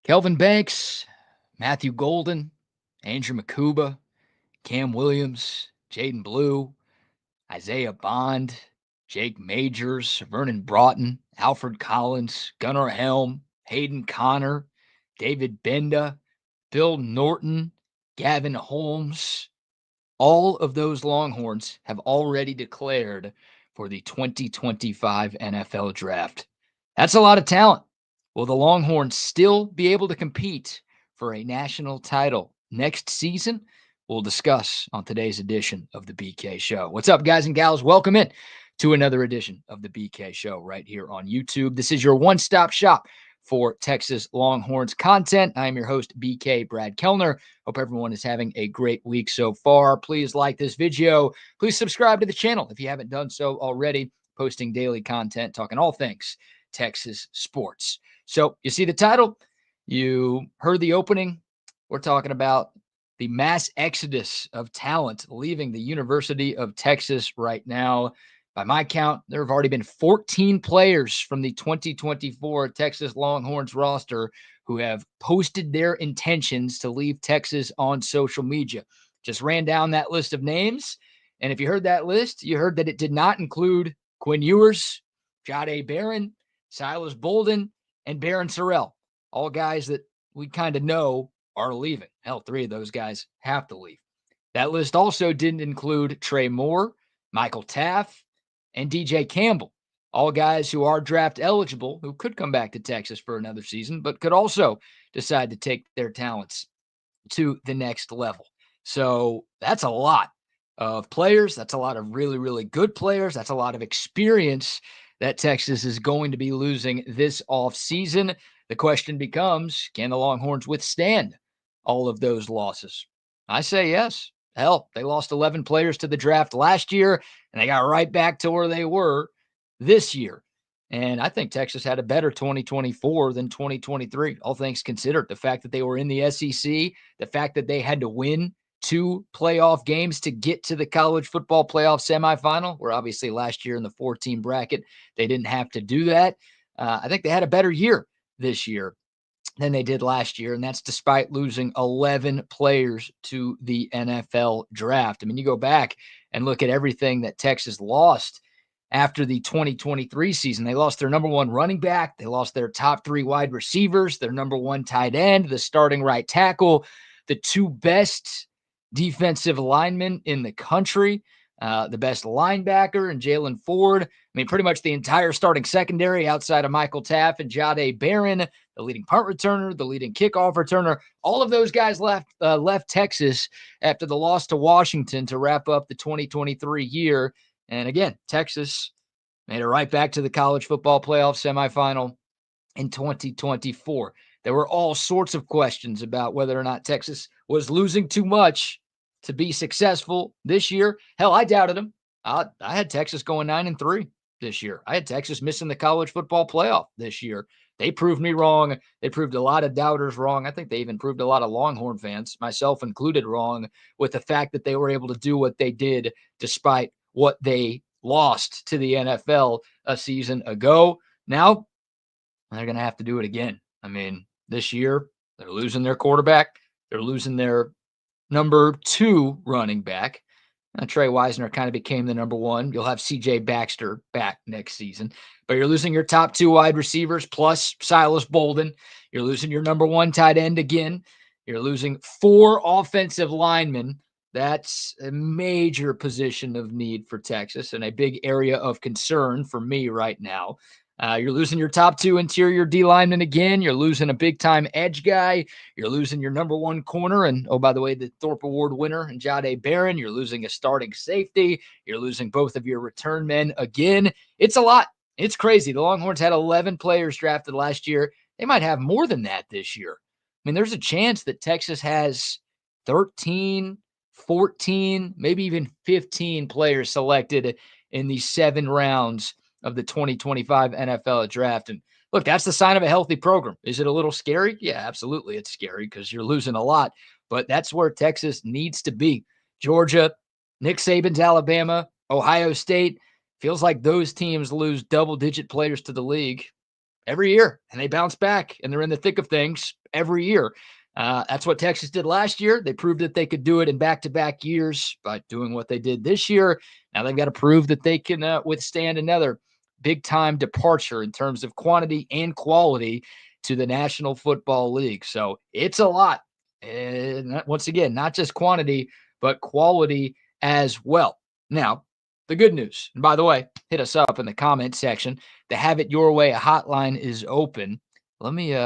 Kelvin Banks, Matthew Golden, Andrew Makuba, Cam Williams, Jaden Blue, Isaiah Bond, Jake Majors, Vernon Broughton, Alfred Collins, Gunnar Helm, Hayden Connor, David Benda, Bill Norton, Gavin Holmes. All of those Longhorns have already declared for the 2025 NFL Draft. That's a lot of talent. Will the Longhorns still be able to compete for a national title next season? We'll discuss on today's edition of the BK Show. What's up, guys and gals? Welcome in to another edition of the BK Show right here on YouTube. This is your one-stop shop for Texas Longhorns content. I'm your host, BK Brad Kellner. Hope everyone is having a great week so far. Please like this video. Please subscribe to the channel if you haven't done so already. Posting daily content, talking all things Texas sports. So you see the title, you heard the opening. We're talking about the mass exodus of talent leaving the University of Texas right now. By my count, there have already been 14 players from the 2024 Texas Longhorns roster who have posted their intentions to leave Texas on social media. Just ran down that list of names. And if you heard that list, you heard that it did not include Quinn Ewers, Jahdae Barron, Silas Bolden, and Barron Sorrell. All guys that we kind of know are leaving. Hell, 3 of those guys have to leave. That list also didn't include Trey Moore, Michael Taff, and DJ Campbell, all guys who are draft eligible, who could come back to Texas for another season, but could also decide to take their talents to the next level. So that's a lot of players. That's a lot of really, really good players. That's a lot of experience that Texas is going to be losing this offseason. The question becomes, can the Longhorns withstand all of those losses? I say yes. Hell, they lost 11 players to the draft last year, and they got right back to where they were this year. And I think Texas had a better 2024 than 2023, all things considered. The fact that they were in the SEC, the fact that they had to win 2 playoff games to get to the college football playoff semifinal, where obviously last year in the 4-team bracket, they didn't have to do that. I think they had a better year this year than they did last year, and that's despite losing 11 players to the NFL draft. I mean, you go back and look at everything that Texas lost after the 2023 season. They lost their number 1 running back. They lost their top 3 wide receivers, their number 1 tight end, the starting right tackle, the 2 best defensive linemen in the country, the best linebacker and Jalen Ford. I mean, pretty much the entire starting secondary outside of Michael Taff and Jahdae Barron, the leading punt returner, the leading kickoff returner. All of those guys left Texas after the loss to Washington to wrap up the 2023 year. And again, Texas made it right back to the college football playoff semifinal in 2024. There were all sorts of questions about whether or not Texas was losing too much to be successful this year. Hell, I doubted them. I had Texas going 9-3 this year. I had Texas missing the college football playoff this year. They proved me wrong. They proved a lot of doubters wrong. I think they even proved a lot of Longhorn fans, myself included, wrong with the fact that they were able to do what they did despite what they lost to the NFL a season ago. Now, they're going to have to do it again. I mean, this year, they're losing their quarterback. They're losing their number 2 running back. Trey Wisner kind of became the number 1. You'll have C.J. Baxter back next season. But you're losing your top 2 wide receivers plus Silas Bolden. You're losing your number 1 tight end again. You're losing 4 offensive linemen. That's a major position of need for Texas and a big area of concern for me right now. You're losing your top 2 interior D linemen again. You're losing a big-time edge guy. You're losing your number 1 corner. And, oh, by the way, the Thorpe Award winner, and Jahdae Barron. You're losing a starting safety. You're losing both of your return men again. It's a lot. It's crazy. The Longhorns had 11 players drafted last year. They might have more than that this year. I mean, there's a chance that Texas has 13, 14, maybe even 15 players selected in these 7 rounds of the 2025 NFL draft. And look, that's the sign of a healthy program. Is it a little scary? Yeah, absolutely. It's scary because you're losing a lot, but that's where Texas needs to be. Georgia, Nick Saban's Alabama, Ohio State, feels like those teams lose double-digit players to the league. every year, and they bounce back, and they're in the thick of things every year. That's what Texas did last year. They proved that they could do it in back-to-back years by doing what they did this year. Now they've got to prove that they can withstand another big-time departure in terms of quantity and quality to the National Football League. So it's a lot. And once again, not just quantity, but quality as well. Now, the good news, and by the way, hit us up in the comment section. The Have It Your Way hotline is open. Let me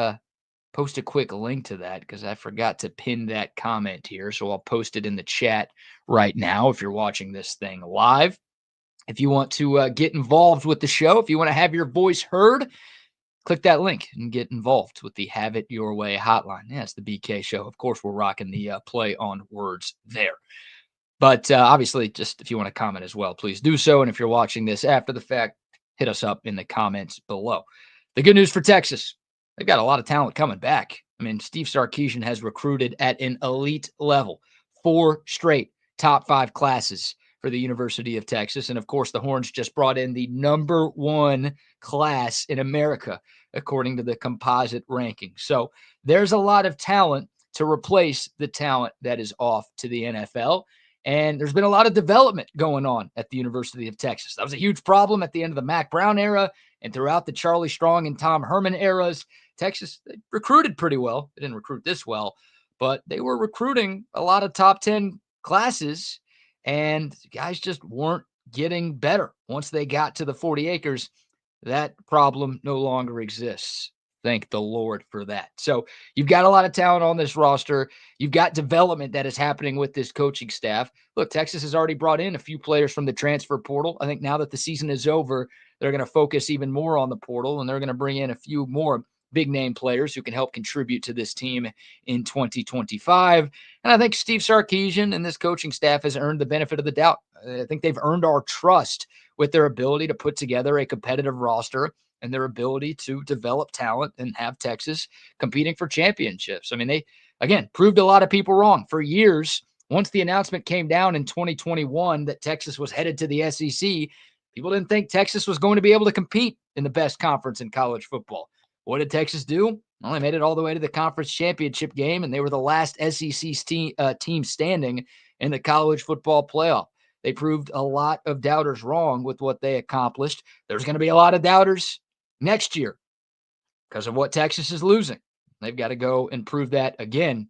post a quick link to that because I forgot to pin that comment here. So I'll post it in the chat right now if you're watching this thing live. If you want to get involved with the show, if you want to have your voice heard, click that link and get involved with the Have It Your Way hotline. Yeah, it's the BK show. Of course, we're rocking the play on words there. But obviously, just if you want to comment as well, please do so. And if you're watching this after the fact, hit us up in the comments below. The good news for Texas, they've got a lot of talent coming back. I mean, Steve Sarkisian has recruited at an elite level, 4 straight top 5 classes for the University of Texas. And of course, the Horns just brought in the number 1 class in America, according to the composite ranking. So there's a lot of talent to replace the talent that is off to the NFL. And there's been a lot of development going on at the University of Texas. That was a huge problem at the end of the Mac Brown era and throughout the Charlie Strong and Tom Herman eras. Texas recruited pretty well. They didn't recruit this well, but they were recruiting a lot of top 10 classes, and guys just weren't getting better. Once they got to the 40 acres, that problem no longer exists. Thank the Lord for that. So you've got a lot of talent on this roster. You've got development that is happening with this coaching staff. Look, Texas has already brought in a few players from the transfer portal. I think now that the season is over, they're going to focus even more on the portal, and they're going to bring in a few more big name players who can help contribute to this team in 2025. And I think Steve Sarkisian and this coaching staff has earned the benefit of the doubt. I think they've earned our trust with their ability to put together a competitive roster and their ability to develop talent and have Texas competing for championships. I mean, they, again, proved a lot of people wrong for years. Once the announcement came down in 2021 that Texas was headed to the SEC, people didn't think Texas was going to be able to compete in the best conference in college football. What did Texas do? Well, they made it all the way to the conference championship game, and they were the last SEC team standing in the college football playoff. They proved a lot of doubters wrong with what they accomplished. There's going to be a lot of doubters next year because of what Texas is losing. They've got to go and prove that again.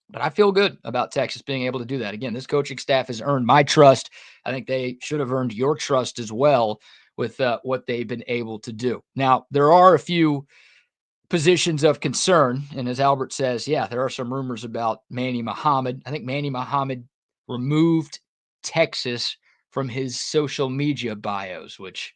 But I feel good about Texas being able to do that. Again, this coaching staff has earned my trust. I think they should have earned your trust as well with what they've been able to do. Now, there are a few positions of concern. And as Albert says, yeah, there are some rumors about Manny Muhammad. I think Manny Muhammad removed Texas from his social media bios, which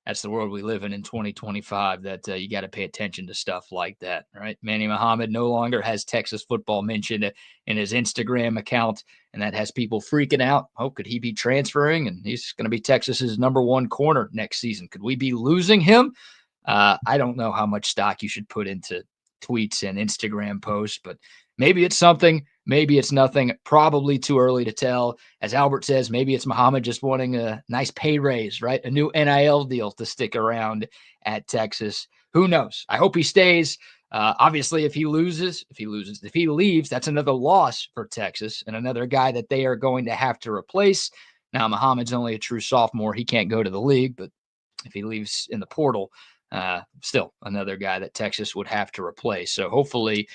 that's the world we live in 2025, that you got to pay attention to stuff like that, right? Manny Muhammad no longer has Texas football mentioned in his Instagram account, and that has people freaking out. Oh, could he be transferring? And he's going to be Texas's number 1 corner next season. Could we be losing him? I don't know how much stock you should put into tweets and Instagram posts, but maybe it's something, maybe it's nothing. Probably too early to tell. As Albert says, maybe it's Muhammad just wanting a nice pay raise, right? A new NIL deal to stick around at Texas. Who knows? I hope he stays. Obviously, if he leaves, that's another loss for Texas and another guy that they are going to have to replace. Now, Muhammad's only a true sophomore. He can't go to the league, but if he leaves in the portal, still another guy that Texas would have to replace. So hopefully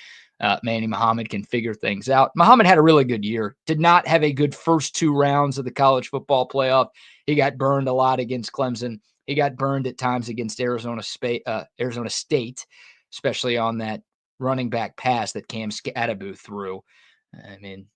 Manny Muhammad can figure things out. Muhammad had a really good year. Did not have a good first 2 rounds of the college football playoff. He got burned a lot against Clemson. He got burned at times against Arizona State, especially on that running back pass that Cam Scadabu threw. I mean,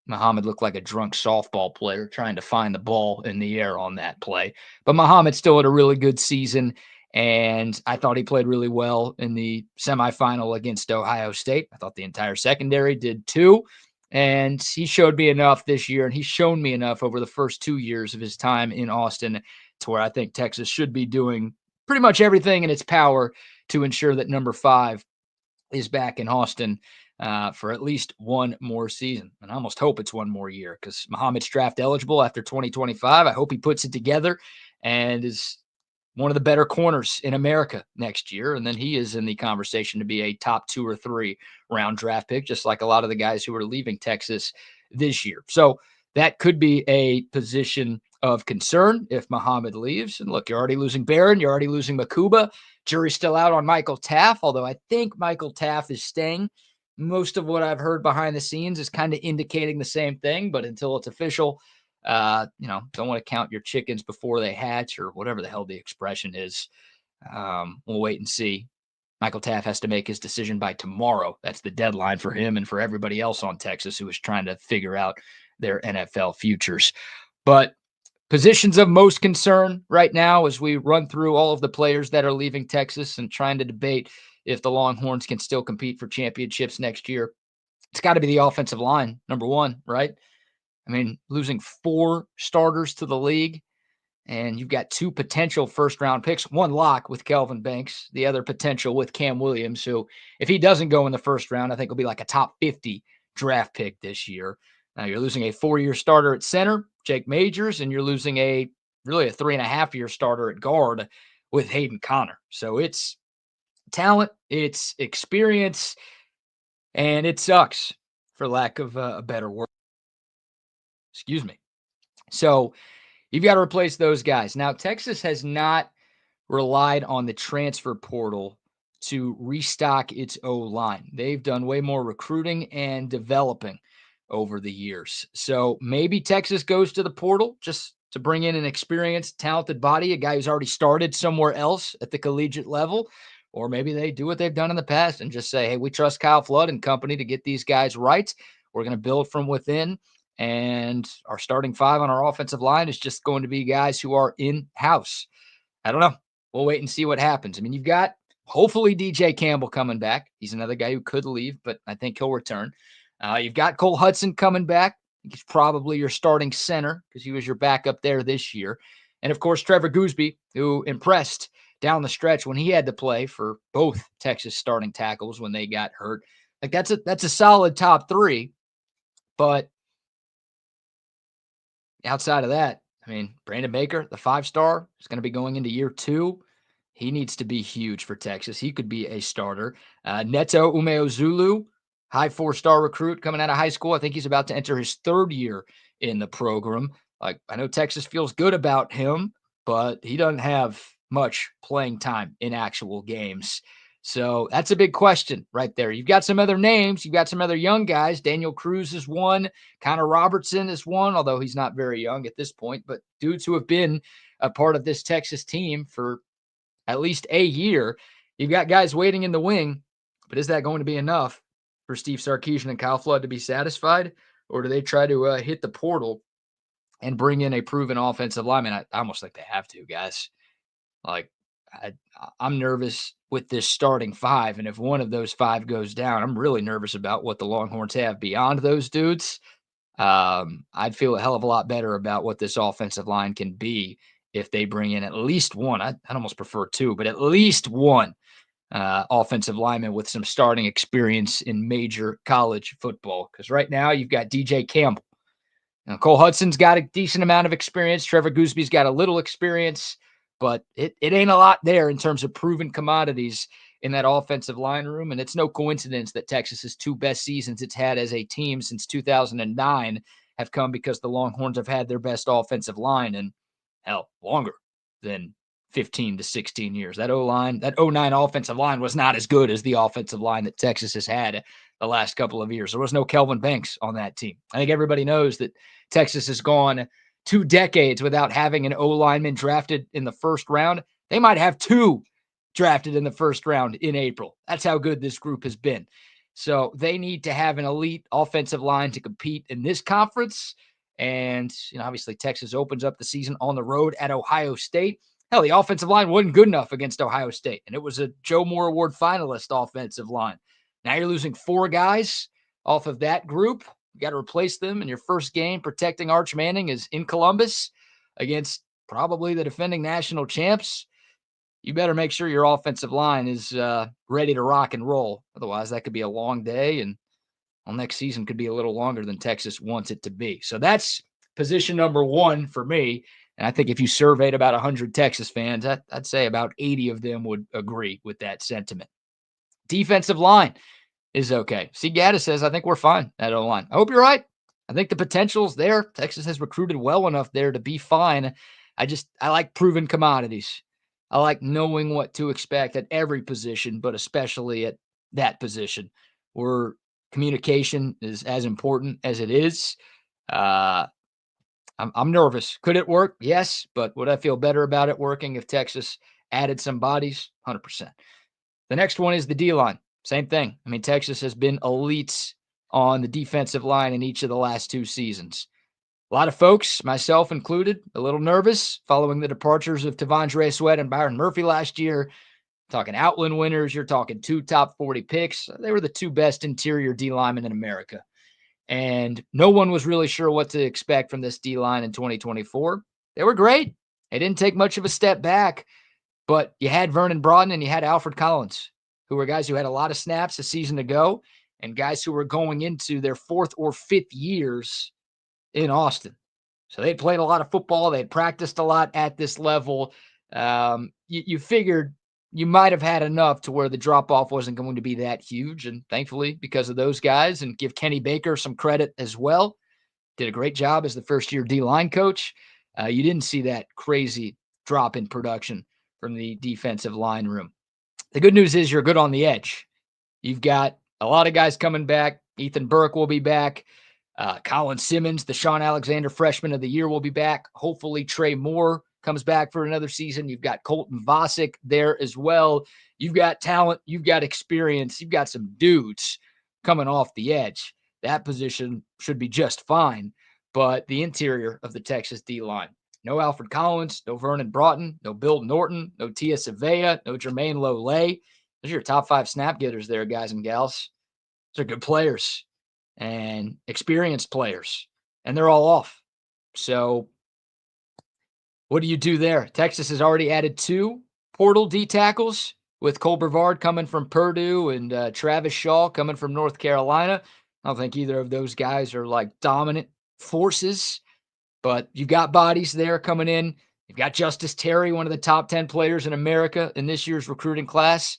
Muhammad looked like a drunk softball player trying to find the ball in the air on that play. But Muhammad still had a really good season, and I thought he played really well in the semifinal against Ohio State. I thought the entire secondary did too. And he showed me enough this year, and he's shown me enough over the first 2 years of his time in Austin to where I think Texas should be doing pretty much everything in its power to ensure that number 5 is back in Austin for at least one more season. And I almost hope it's one more year because Muhammad's draft eligible after 2025. I hope he puts it together and is one of the better corners in America next year. And then he is in the conversation to be a top 2 or 3 round draft pick, just like a lot of the guys who are leaving Texas this year. So that could be a position of concern if Muhammad leaves. And look, you're already losing Barron. You're already losing Makuba. Jury's still out on Michael Taff, although I think Michael Taff is staying. Most of what I've heard behind the scenes is kind of indicating the same thing, but until it's official, don't want to count your chickens before they hatch or whatever the hell the expression is. We'll wait and see. Michael Taff has to make his decision by tomorrow. That's the deadline for him and for everybody else on Texas who is trying to figure out their NFL futures. But positions of most concern right now as we run through all of the players that are leaving Texas and trying to debate if the Longhorns can still compete for championships next year. It's got to be the offensive line, number one, right? I mean, losing 4 starters to the league, and you've got 2 potential first-round picks, one lock with Kelvin Banks, the other potential with Cam Williams, who, if he doesn't go in the first round, I think will be like a top 50 draft pick this year. Now, you're losing a 4-year starter at center, Jake Majors, and you're losing a 3.5-year starter at guard with Hayden Connor. So it's talent, it's experience, and it sucks, for lack of a better word. Excuse me. So you've got to replace those guys. Now, Texas has not relied on the transfer portal to restock its O-line. They've done way more recruiting and developing over the years. So maybe Texas goes to the portal just to bring in an experienced, talented body, a guy who's already started somewhere else at the collegiate level. Or maybe they do what they've done in the past and just say, hey, we trust Kyle Flood and company to get these guys right. We're going to build from within. And our starting 5 on our offensive line is just going to be guys who are in-house. I don't know. We'll wait and see what happens. I mean, you've got hopefully DJ Campbell coming back. He's another guy who could leave, but I think he'll return. You've got Cole Hudson coming back. He's probably your starting center because he was your backup there this year. And, of course, Trevor Gooseby, who impressed down the stretch when he had to play for both Texas starting tackles when they got hurt. Like, that's a solid top 3. But outside of that, I mean, Brandon Baker, the 5-star, is going to be going into year 2. He needs to be huge for Texas. He could be a starter. Neto Umeozulu, high 4-star recruit coming out of high school. I think he's about to enter his 3rd year in the program. Like, I know Texas feels good about him, but he doesn't have much playing time in actual games. So that's a big question right there. You've got some other names. You've got some other young guys. Daniel Cruz is one. Connor Robertson is one, although he's not very young at this point. But dudes who have been a part of this Texas team for at least a year. You've got guys waiting in the wing. But is that going to be enough for Steve Sarkisian and Kyle Flood to be satisfied? Or do they try to hit the portal and bring in a proven offensive lineman? I almost think they have to, guys. Like, I'm nervous with this starting 5, and if one of those 5 goes down, I'm really nervous about what the Longhorns have beyond those dudes. I'd feel a hell of a lot better about what this offensive line can be if they bring in at least one. I'd almost prefer 2, but at least one offensive lineman with some starting experience in major college football. Because right now you've got DJ Campbell. Now, Cole Hudson's got a decent amount of experience. Trevor Gooseby's got a little experience, but it ain't a lot there in terms of proven commodities in that offensive line room. And it's no coincidence that Texas's 2 best seasons it's had as a team since 2009 have come because the Longhorns have had their best offensive line in, hell, longer than 15 to 16 years. That O-line, that 09 offensive line was not as good as the offensive line that Texas has had the last couple of years. There was no Kelvin Banks on that team. I think everybody knows that Texas has gone 2 decades without having an O-lineman drafted in the first round. They might have 2 drafted in the first round in April. That's how good this group has been. So they need to have an elite offensive line to compete in this conference. And, obviously Texas opens up the season on the road at Ohio State. Hell, the offensive line wasn't good enough against Ohio State, and it was a Joe Moore Award finalist offensive line. Now you're losing 4 guys off of that group. You got to replace them, and your first game protecting Arch Manning is in Columbus against probably the defending national champs. You better make sure your offensive line is ready to rock and roll. Otherwise, that could be a long day, and next season could be a little longer than Texas wants it to be. So that's position number 1 for me. And I think if you surveyed about 100 Texas fans, I'd say about 80 of them would agree with that sentiment. Defensive line is okay. See, Gaddis says, I think we're fine at O-line. I hope you're right. I think the potential's there. Texas has recruited well enough there to be fine. I like proven commodities. I like knowing what to expect at every position, but especially at that position where communication is as important as it is. Uh, I'm nervous. Could it work? Yes, but would I feel better about it working if Texas added some bodies? 100%. The next one is the D line. Same thing. I mean, Texas has been elites on the defensive line in each of the last 2 seasons. A lot of folks, myself included, a little nervous following the departures of Tavondre Sweat and Byron Murphy last year. Talking Outland winners, you're talking 2 top 40 picks. They were the 2 best interior D linemen in America. And no one was really sure what to expect from this D line in 2024. They were great. They didn't take much of a step back, but you had Vernon Broughton and you had Alfred Collins, who were guys who had a lot of snaps a season ago and guys who were going into their 4th or 5th years in Austin. So they'd played a lot of football. They'd practiced a lot at this level. You figured you might have had enough to where the drop-off wasn't going to be that huge. And thankfully, because of those guys, and give Kenny Baker some credit as well, did a great job as the first-year D-line coach. You didn't see that crazy drop in production from the defensive line room. The good news is you're good on the edge. You've got a lot of guys coming back. Ethan Burke will be back. Colin Simmons, the Sean Alexander Freshman of the Year, will be back. Hopefully Trey Moore comes back for another season. You've got Colton Vasek there as well. You've got talent. You've got experience. You've got some dudes coming off the edge. That position should be just fine. But the interior of the Texas D-line, no Alfred Collins, no Vernon Broughton, no Bill Norton, no Tia Savea, no Jermaine Lolay. Those are your top 5 snap getters there, guys and gals. Those are good players and experienced players, and they're all off. So what do you do there? Texas has already added 2 portal D tackles with Cole Brevard coming from Purdue and Travis Shaw coming from North Carolina. I don't think either of those guys are like dominant forces, but you've got bodies there coming in. You've got Justice Terry, one of the top 10 players in America in this year's recruiting class.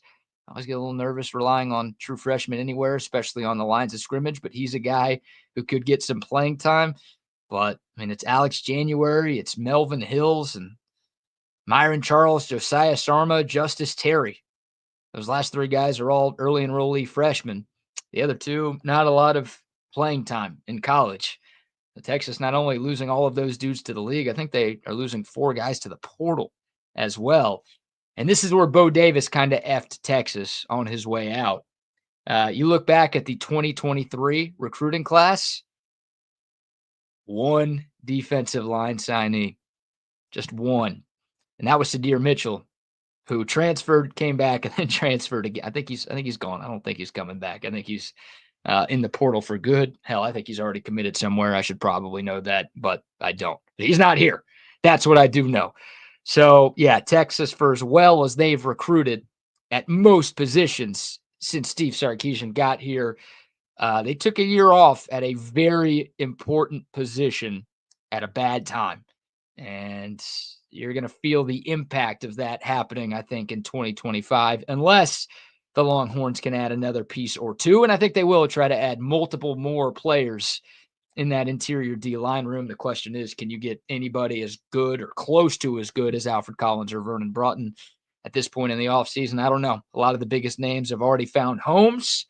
I always get a little nervous relying on true freshmen anywhere, especially on the lines of scrimmage, but he's a guy who could get some playing time. But, I mean, it's Alex January, it's Melvin Hills, and Myron Charles, Josiah Sarma, Justice Terry. Those last 3 guys are all early enrollee freshmen. The other 2, not a lot of playing time in college. Texas not only losing all of those dudes to the league, I think they are losing 4 guys to the portal as well. And this is where Bo Davis kind of effed Texas on his way out. You look back at the 2023 recruiting class, 1 defensive line signee, just 1. And that was Sadir Mitchell, who transferred, came back, and then transferred again. I think he's gone. I don't think he's coming back. I think he's in the portal for good. Hell, I think he's already committed somewhere. I should probably know that, but I don't. He's not here. That's what I do know. So, yeah, Texas, for as well as they've recruited at most positions since Steve Sarkisian got here, they took a year off at a very important position at a bad time. And you're going to feel the impact of that happening, I think, in 2025, unless the Longhorns can add another piece or 2. And I think they will try to add multiple more players in that interior D-line room. The question is, can you get anybody as good or close to as good as Alfred Collins or Vernon Broughton at this point in the offseason? I don't know. A lot of the biggest names have already found homes.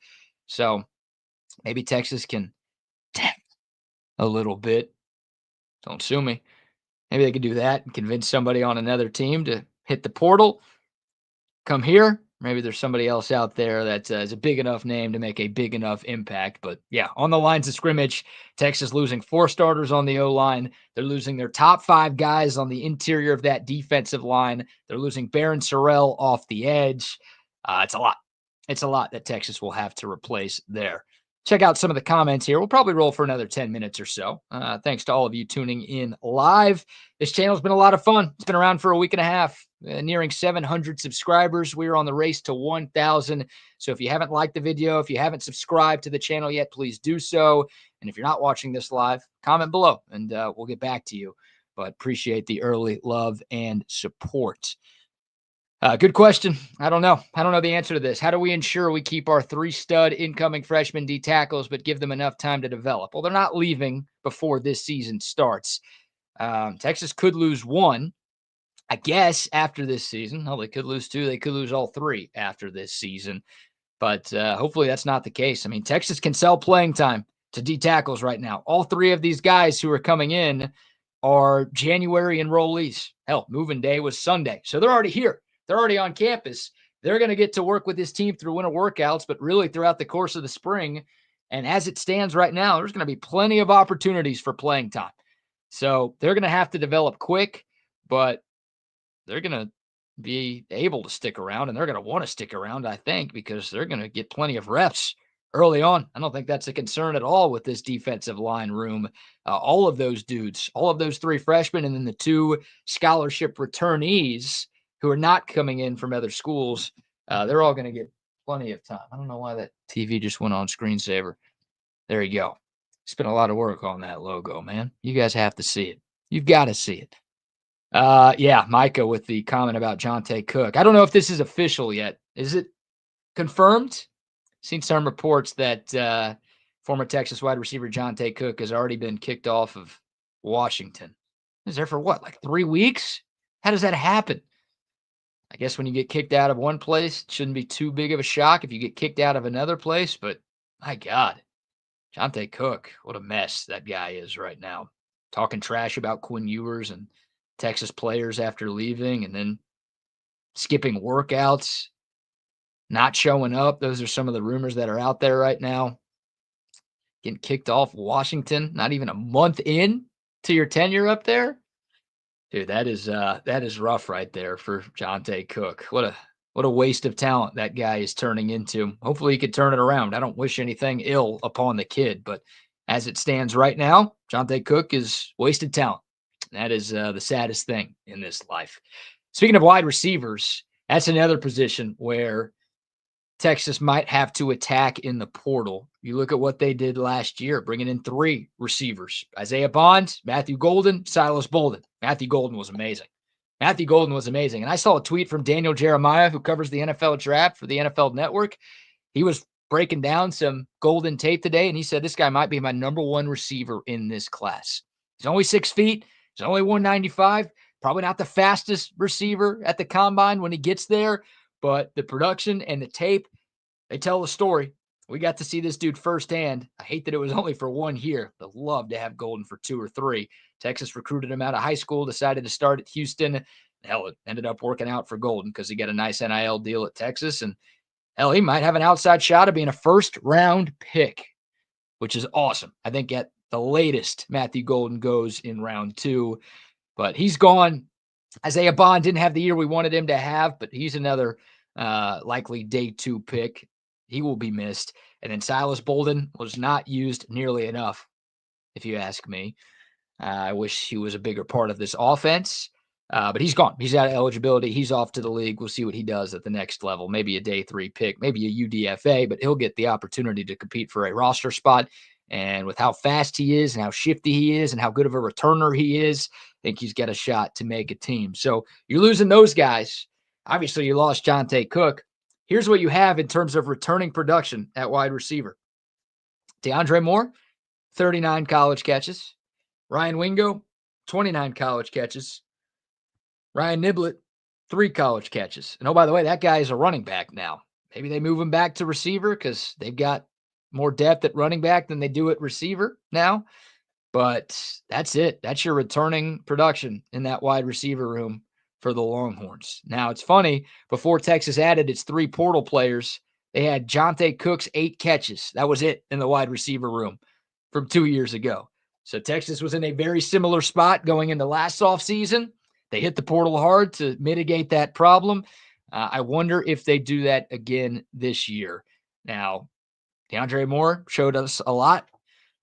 So maybe Texas can a little bit. Don't sue me. Maybe they could do that and convince somebody on another team to hit the portal, come here. Maybe there's somebody else out there that is a big enough name to make a big enough impact. But yeah, on the lines of scrimmage, Texas losing 4 starters on the O-line. They're losing their top 5 guys on the interior of that defensive line. They're losing Barron Sorrell off the edge. It's a lot. It's a lot that Texas will have to replace there. Check out some of the comments here. We'll probably roll for another 10 minutes or so. Thanks to all of you tuning in live. This channel's been a lot of fun. It's been around for a week and a half, nearing 700 subscribers. We are on the race to 1,000. So if you haven't liked the video, if you haven't subscribed to the channel yet, please do so. And if you're not watching this live, comment below and we'll get back to you. but appreciate the early love and support. Good question. I don't know. I don't know the answer to this. How do we ensure we keep our 3 stud incoming freshman D tackles, but give them enough time to develop? Well, they're not leaving before this season starts. Texas could lose one, I guess, after this season. Hell, they could lose two. They could lose all three after this season. But hopefully that's not the case. I mean, Texas can sell playing time to D tackles right now. All three of these guys who are coming in are January enrollees. Hell, moving day was Sunday. So they're already here. They're already on campus. They're going to get to work with this team through winter workouts, but really throughout the course of the spring. And as it stands right now, there's going to be plenty of opportunities for playing time. So they're going to have to develop quick, but they're going to be able to stick around, and they're going to want to stick around, I think, because they're going to get plenty of reps early on. I don't think that's a concern at all with this defensive line room. All of those dudes, all of those 3 freshmen, and then the 2 scholarship returnees who are not coming in from other schools, they're all going to get plenty of time. I don't know why that TV just went on screensaver. There you go. Spent a lot of work on that logo, man. You guys have to see it. You've got to see it. Yeah, Micah with the comment about Jonte Cook. I don't know if this is official yet. Is it confirmed? Seen some reports that former Texas wide receiver Jonte Cook has already been kicked off of Washington. Is there for what, like 3 weeks? How does that happen? I guess when you get kicked out of one place, it shouldn't be too big of a shock if you get kicked out of another place, but my God, Jonte Cook, what a mess that guy is right now. Talking trash about Quinn Ewers and Texas players after leaving, and then skipping workouts, not showing up. Those are some of the rumors that are out there right now. Getting kicked off Washington, not even a month in to your tenure up there. Dude, that is rough right there for Jonte Cook. What a waste of talent that guy is turning into. Hopefully he could turn it around. I don't wish anything ill upon the kid, but as it stands right now, Jonte Cook is wasted talent. That is the saddest thing in this life. Speaking of wide receivers, that's another position where Texas might have to attack in the portal. You look at what they did last year, bringing in 3 receivers: Isaiah Bond, Matthew Golden, Silas Bolden. Matthew Golden was amazing. Matthew Golden was amazing. And I saw a tweet from Daniel Jeremiah, who covers the NFL draft for the NFL Network. He was breaking down some Golden tape today, and he said this guy might be my number 1 receiver in this class. He's only 6 feet. He's only 195. Probably not the fastest receiver at the combine when he gets there, but the production and the tape, they tell the story. We got to see this dude firsthand. I hate that it was only for 1 year, but love to have Golden for 2 or 3. Texas recruited him out of high school, decided to start at Houston. Hell, it ended up working out for Golden because he got a nice NIL deal at Texas. And hell, he might have an outside shot of being a first-round pick, which is awesome. I think at the latest, Matthew Golden goes in round 2. But he's gone. Isaiah Bond didn't have the year we wanted him to have, but he's another likely day 2 pick. He will be missed. And then Silas Bolden was not used nearly enough, if you ask me. I wish he was a bigger part of this offense, but he's gone. He's out of eligibility. He's off to the league. We'll see what he does at the next level. Maybe a day 3 pick, maybe a UDFA, but he'll get the opportunity to compete for a roster spot. And with how fast he is and how shifty he is and how good of a returner he is, I think he's got a shot to make a team. So you're losing those guys. Obviously, you lost Jonte Cook. Here's what you have in terms of returning production at wide receiver. DeAndre Moore, 39 college catches. Ryan Wingo, 29 college catches. Ryan Niblett, 3 college catches. And oh, by the way, that guy is a running back now. Maybe they move him back to receiver because they've got more depth at running back than they do at receiver now. But that's it. That's your returning production in that wide receiver room for the Longhorns. Now, it's funny, before Texas added its 3 portal players, they had Jonte Cook's 8 catches. That was it in the wide receiver room from 2 years ago. So Texas was in a very similar spot going into last offseason. They hit the portal hard to mitigate that problem. I wonder if they do that again this year. Now, DeAndre Moore showed us a lot.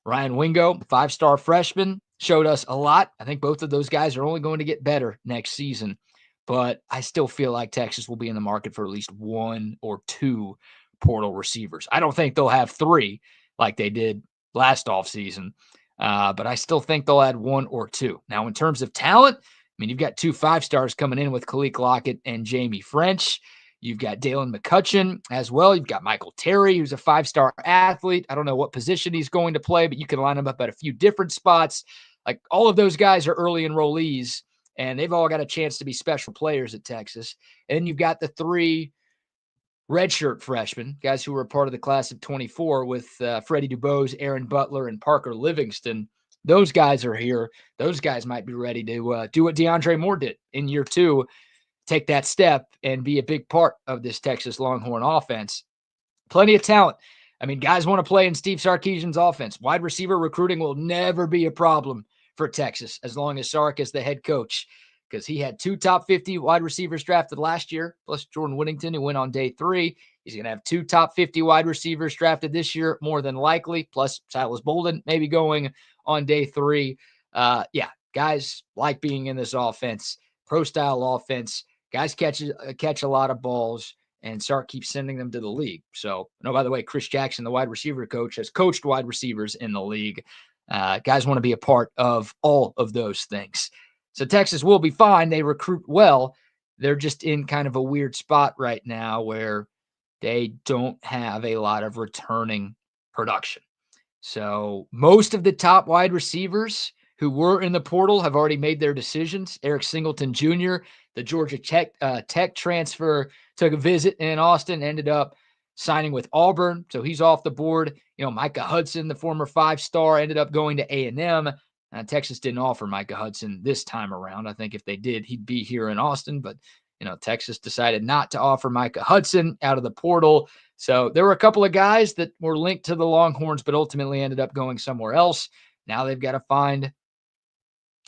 Ryan Wingo, 5-star freshman, showed us a lot. I think both of those guys are only going to get better next season. But I still feel like Texas will be in the market for at least 1 or 2 portal receivers. I don't think they'll have 3 like they did last offseason. But I still think they'll add one or two. Now, in terms of talent, I mean, you've got two 5-stars coming in with Khalil Lockett and Jamie French. You've got Dalen McCutcheon as well. You've got Michael Terry, who's a 5-star athlete. I don't know what position he's going to play, but you can line him up at a few different spots. Like all of those guys are early enrollees, and they've all got a chance to be special players at Texas. And then you've got the three redshirt freshmen, guys who were a part of the class of 24 with Freddie Dubose, Aaron Butler, and Parker Livingston. Those guys are here. Those guys might be ready to do what DeAndre Moore did in year two, take that step and be a big part of this Texas Longhorn offense. Plenty of talent. I mean, guys want to play in Steve Sarkisian's offense. Wide receiver recruiting will never be a problem for Texas as long as Sark is the head coach, because he had two top 50 wide receivers drafted last year, plus Jordan Whittington, who went on day 3. He's going to have two top 50 wide receivers drafted this year, more than likely, plus Silas Bolden maybe going on day 3. Yeah, guys like being in this offense, pro-style offense. Guys catch a lot of balls, and Sark keeps sending them to the league. So, no, by the way, Chris Jackson, the wide receiver coach, has coached wide receivers in the league. Guys want to be a part of all of those things. So Texas will be fine. They recruit well. They're just in kind of a weird spot right now where they don't have a lot of returning production. So most of the top wide receivers who were in the portal have already made their decisions. Eric Singleton Jr., the Georgia Tech transfer, took a visit in Austin, ended up signing with Auburn, so he's off the board. Micah Hudson, the former 5-star, ended up going to A&M. Texas didn't offer Micah Hudson this time around. I think if they did, he'd be here in Austin, but Texas decided not to offer Micah Hudson out of the portal. So there were a couple of guys that were linked to the Longhorns, but ultimately ended up going somewhere else. Now they've got to find,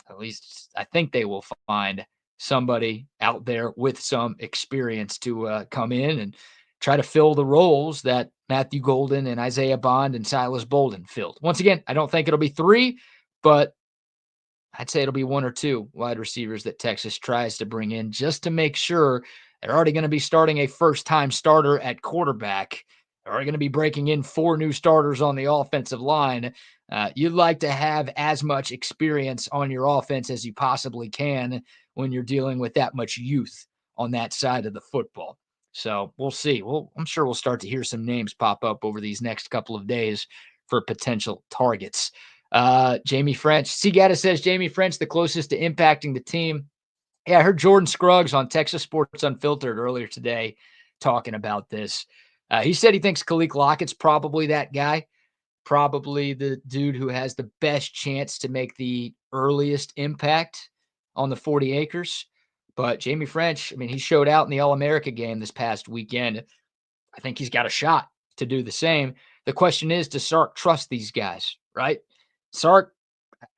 at least I think they will find, somebody out there with some experience to come in and try to fill the roles that Matthew Golden and Isaiah Bond and Silas Bolden filled. Once again, I don't think it'll be 3, but I'd say it'll be 1 or 2 wide receivers that Texas tries to bring in just to make sure they're already going to be starting a first-time starter at quarterback. They're already going to be breaking in 4 new starters on the offensive line. You'd like to have as much experience on your offense as you possibly can when you're dealing with that much youth on that side of the football. So we'll see. I'm sure we'll start to hear some names pop up over these next couple of days for potential targets. Jamie French. Seagata says Jamie French, the closest to impacting the team. Yeah, I heard Jordan Scruggs on Texas Sports Unfiltered earlier today talking about this. He said he thinks Khalil Lockett's probably that guy, probably the dude who has the best chance to make the earliest impact on the 40 acres. But Jamie French, I mean, he showed out in the All-America game this past weekend. I think he's got a shot to do the same. The question is, does Sark trust these guys, right? Sark,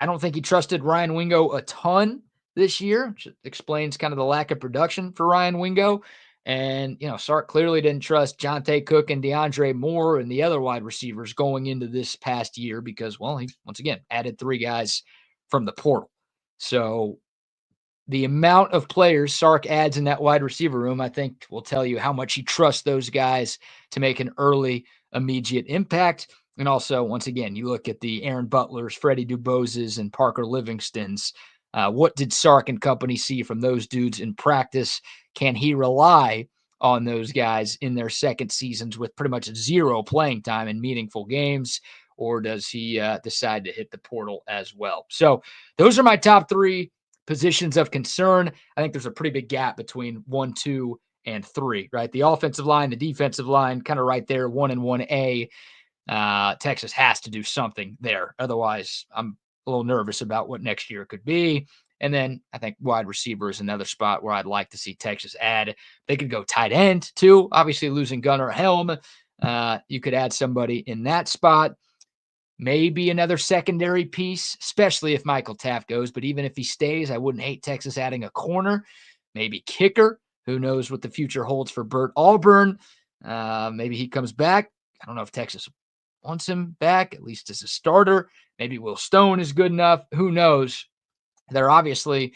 I don't think he trusted Ryan Wingo a ton this year, which explains kind of the lack of production for Ryan Wingo. And, Sark clearly didn't trust Jonte Cook and DeAndre Moore and the other wide receivers going into this past year because, well, he, once again, added 3 guys from the portal. So the amount of players Sark adds in that wide receiver room, I think, will tell you how much he trusts those guys to make an early, immediate impact. And also, once again, you look at the Aaron Butlers, Freddie Duboses, and Parker Livingstons. What did Sark and company see from those dudes in practice? Can he rely on those guys in their second seasons with pretty much 0 playing time in meaningful games? Or does he decide to hit the portal as well? So those are my top 3 positions of concern. I think there's a pretty big gap between 1, 2, and 3, right? The offensive line, the defensive line, kind of right there, 1 and 1A. Texas has to do something there. Otherwise, I'm a little nervous about what next year could be. And then I think wide receiver is another spot where I'd like to see Texas add. They could go tight end too. Obviously, losing Gunnar Helm, you could add somebody in that spot. Maybe another secondary piece, especially if Michael Taft goes. But even if he stays, I wouldn't hate Texas adding a corner, maybe kicker. Who knows what the future holds for Bert Auburn? Maybe he comes back. I don't know if Texas wants him back, at least as a starter. Maybe Will Stone is good enough. Who knows? There are obviously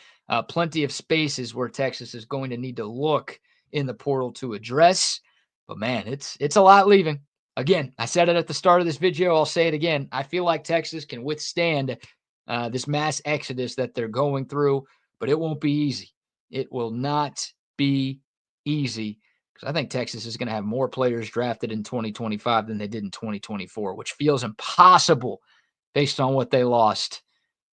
plenty of spaces where Texas is going to need to look in the portal to address. But man, it's a lot leaving. again, I said it at the start of this video. I'll say it again. I feel like Texas can withstand this mass exodus that they're going through, but it won't be easy. It will not be easy because I think Texas is going to have more players drafted in 2025 than they did in 2024, which feels impossible based on what they lost.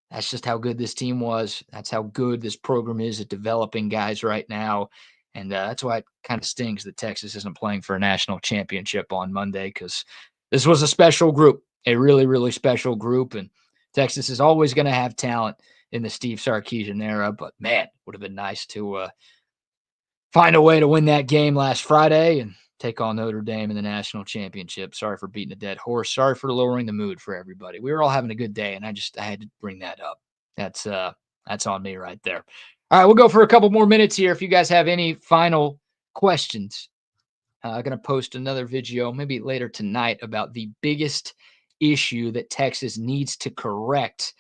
That's just how good this team was. That's how good this program is at developing guys right now. And that's why it kind of stings that Texas isn't playing for a national championship on Monday because this was a special group, a really, really special group. And Texas is always going to have talent in the Steve Sarkisian era. But man, would have been nice to find a way to win that game last Friday and take on Notre Dame in the national championship. Sorry for beating a dead horse. Sorry for lowering the mood for everybody. We were all having a good day, and I had to bring that up. That's on me right there. All right, we'll go for a couple more minutes here. If you guys have any final questions, I'm going to post another video maybe later tonight about the biggest issue that Texas needs to correct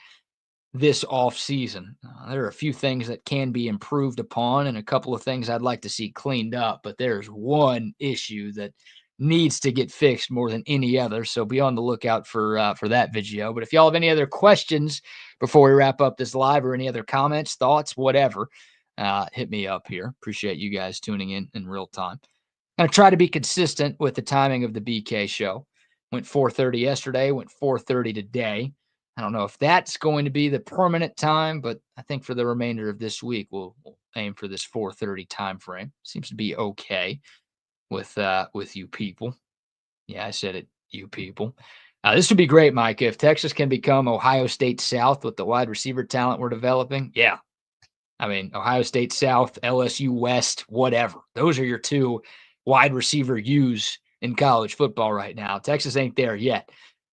this off season. There are a few things that can be improved upon and a couple of things I'd like to see cleaned up, but there's one issue that needs to get fixed more than any other. So be on the lookout for that video. But if y'all have any other questions before we wrap up this live or any other comments, thoughts, whatever, hit me up here. Appreciate you guys tuning in real time. I'm going to try to be consistent with the timing of the BK show. Went 4:30 yesterday, went 4:30 today. I don't know if that's going to be the permanent time, but I think for the remainder of this week, we'll aim for this 4:30 time frame. Seems to be okay with you people. Yeah, I said it, you people. This would be great, Mike. If Texas can become Ohio State South with the wide receiver talent we're developing, yeah. I mean, Ohio State South, LSU West, whatever. Those are your two wide receiver U's in college football right now. Texas ain't there yet.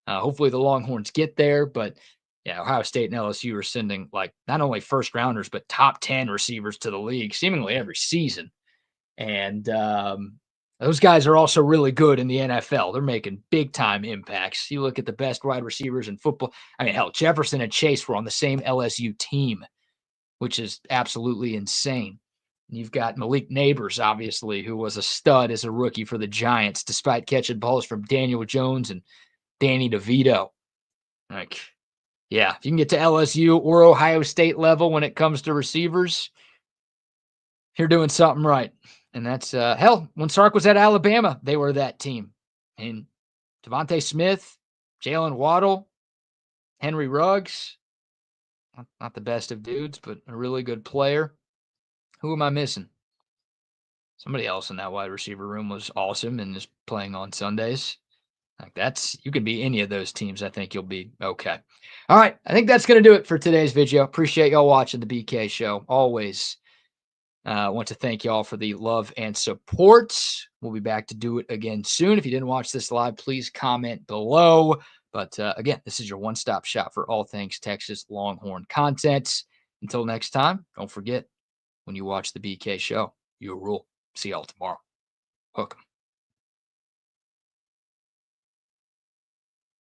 Hopefully the Longhorns get there, but yeah, Ohio State and LSU are sending like not only first rounders, but top 10 receivers to the league seemingly every season. And those guys are also really good in the NFL. They're making big time impacts. You look at the best wide receivers in football. I mean, hell, Jefferson and Chase were on the same LSU team, which is absolutely insane. You've got Malik Neighbors, obviously, who was a stud as a rookie for the Giants, despite catching balls from Daniel Jones and Danny DeVito. Like, yeah, if you can get to LSU or Ohio State level when it comes to receivers, you're doing something right. And that's, hell, when Sark was at Alabama, they were that team. And Devontae Smith, Jalen Waddle, Henry Ruggs, not the best of dudes, but a really good player. Who am I missing? Somebody else in that wide receiver room was awesome and is playing on Sundays. Like you could be any of those teams. I think you'll be okay. All right. I think that's going to do it for today's video. Appreciate y'all watching the BK show. Always want to thank y'all for the love and support. We'll be back to do it again soon. If you didn't watch this live, please comment below. But again, this is your one-stop shop for all things Texas Longhorn content. Until next time, don't forget, when you watch the BK show, you rule. See y'all tomorrow. Hook 'em.